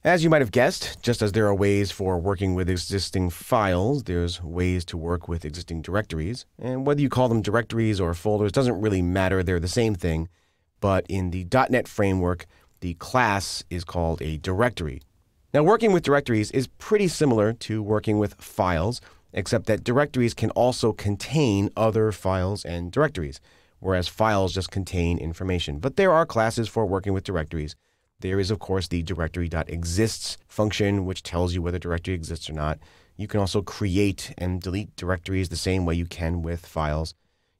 As you might have guessed, just as there are ways for working with existing files, there's ways to work with existing directories. And whether you call them directories or folders doesn't really matter. They're the same thing. But in the .NET framework, the class is called a directory. Now, working with directories is pretty similar to working with files, except that directories can also contain other files and directories, whereas files just contain information. But there are classes for working with directories. There is, of course, the directory.exists function, which tells you whether a directory exists or not. You can also create and delete directories the same way you can with files.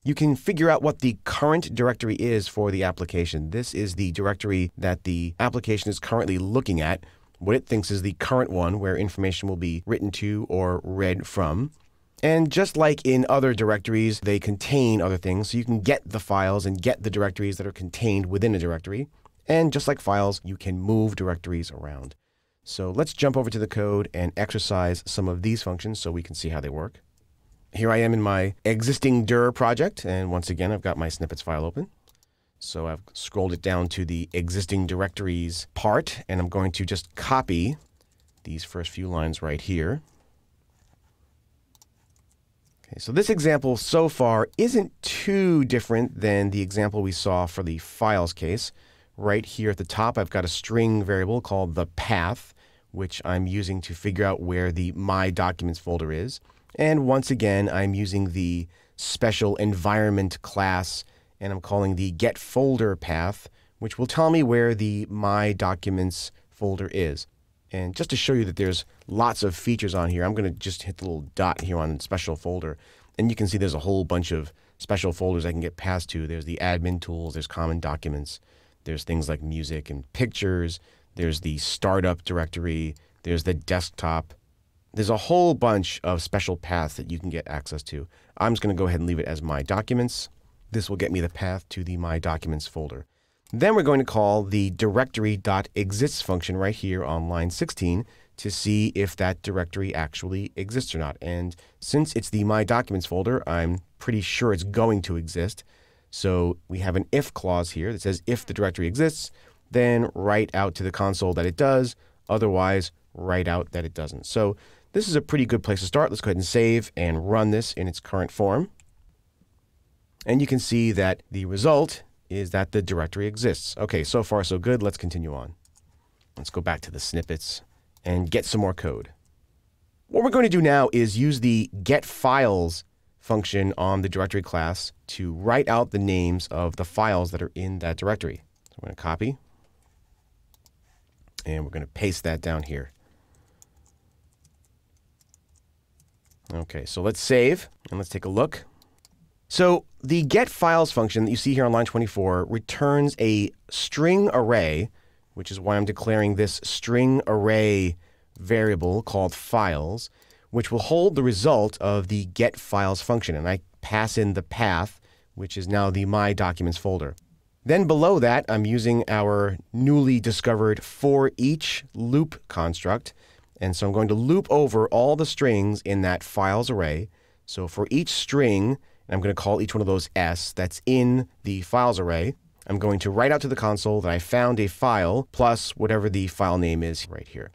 You can figure out what the current directory is for the application. This is the directory that the application is currently looking at, what it thinks is the current one where information will be written to or read from. And just like in other directories, they contain other things, so you can get the files and get the directories that are contained within a directory. And just like files, you can move directories around. So let's jump over to the code and exercise some of these functions so we can see how they work. Here I am in my existing dir project, and once again, I've got my snippets file open. So I've scrolled it down to the existing directories part, and I'm going to just copy these first few lines right here. Okay, so this example so far isn't too different than the example we saw for the files case. Right here at the top, I've got a string variable called the path, which I'm using to figure out where the My Documents folder is. And once again, I'm using the special environment class, and I'm calling the getFolder path, which will tell me where the My Documents folder is. And just to show you that there's lots of features on here, I'm going to just hit the little dot here on special folder. And you can see there's a whole bunch of special folders I can get passed to. There's the admin tools, there's common documents. There's things like music and pictures. There's the startup directory. There's the desktop. There's a whole bunch of special paths that you can get access to. I'm just going to go ahead and leave it as My Documents. This will get me the path to the My Documents folder. Then we're going to call the directory.exists function right here on line 16 to see if that directory actually exists or not. And since it's the My Documents folder, I'm pretty sure it's going to exist. So we have an if clause here that says if the directory exists, then write out to the console that it does. Otherwise, write out that it doesn't. So this is a pretty good place to start. Let's go ahead and save and run this in its current form. And you can see that the result is that the directory exists. Okay, so far so good. Let's continue on. Let's go back to the snippets and get some more code. What we're going to do now is use the getFiles function on the directory class to write out the names of the files that are in that directory. So we're going to copy, and we're going to paste that down here. Okay, so let's save, and let's take a look. So the getFiles function that you see here on line 24 returns a string array, which is why I'm declaring this string array variable called files, which will hold the result of the getFiles function. And I pass in the path, which is now the My Documents folder. Then below that, I'm using our newly discovered for-each loop construct. And so I'm going to loop over all the strings in that files array. So for each string, and I'm going to call each one of those S that's in the files array, I'm going to write out to the console that I found a file plus whatever the file name is right here.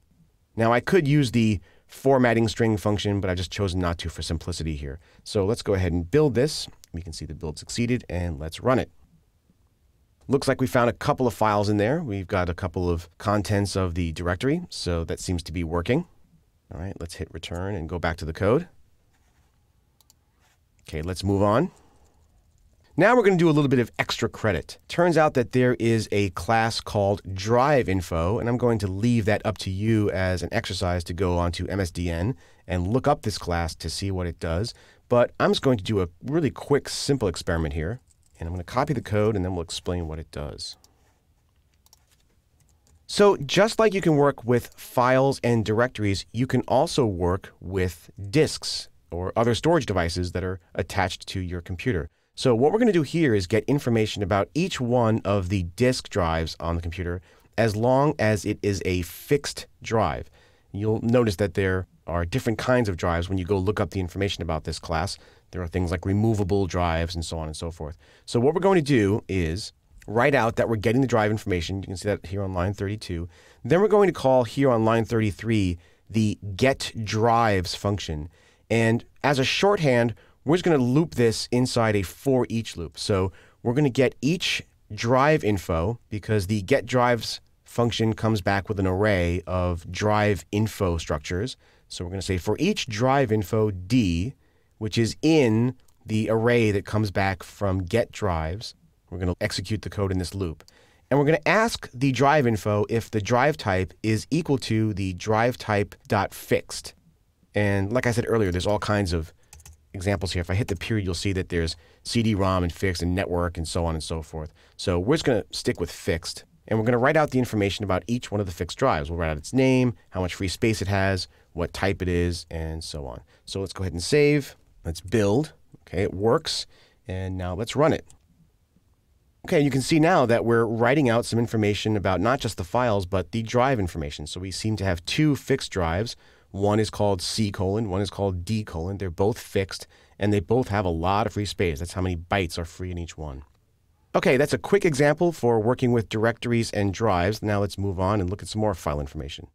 Now I could use the formatting string function, but I've just chosen not to for simplicity here. So let's go ahead and build this. We can see the build succeeded, and let's run it. Looks like we found a couple of files in there. We've got a couple of contents of the directory, so that seems to be working. All right, let's hit return and go back to the code. Okay, let's move on. Now we're going to do a little bit of extra credit. Turns out that there is a class called DriveInfo, and I'm going to leave that up to you as an exercise to go onto MSDN and look up this class to see what it does. But I'm just going to do a really quick, simple experiment here. And I'm going to copy the code, and then we'll explain what it does. So just like you can work with files and directories, you can also work with disks or other storage devices that are attached to your computer. So what we're going to do here is get information about each one of the disk drives on the computer as long as it is a fixed drive. You'll notice that there are different kinds of drives when you go look up the information about this class. There are things like removable drives and so on and so forth. So what we're going to do is write out that we're getting the drive information. You can see that here on line 32. Then we're going to call here on line 33 the getDrives function. And as a shorthand, we're just going to loop this inside a for each loop. So we're going to get each drive info because the getDrives function comes back with an array of drive info structures. So we're going to say for each drive info D, which is in the array that comes back from getDrives, we're going to execute the code in this loop. And we're going to ask the drive info if the drive type is equal to the drive type.fixed. And like I said earlier, there's all kinds of examples here. If I hit the period, you'll see that there's CD-ROM and fixed and network and so on and so forth. So we're just going to stick with fixed. And we're going to write out the information about each one of the fixed drives. We'll write out its name, how much free space it has, what type it is, and so on. So let's go ahead and save. Let's build. Okay, it works. And now let's run it. Okay, you can see now that we're writing out some information about not just the files, but the drive information. So we seem to have two fixed drives. One is called C:, one is called D:. They're both fixed, and they both have a lot of free space. That's how many bytes are free in each one. Okay, that's a quick example for working with directories and drives. Now let's move on and look at some more file information.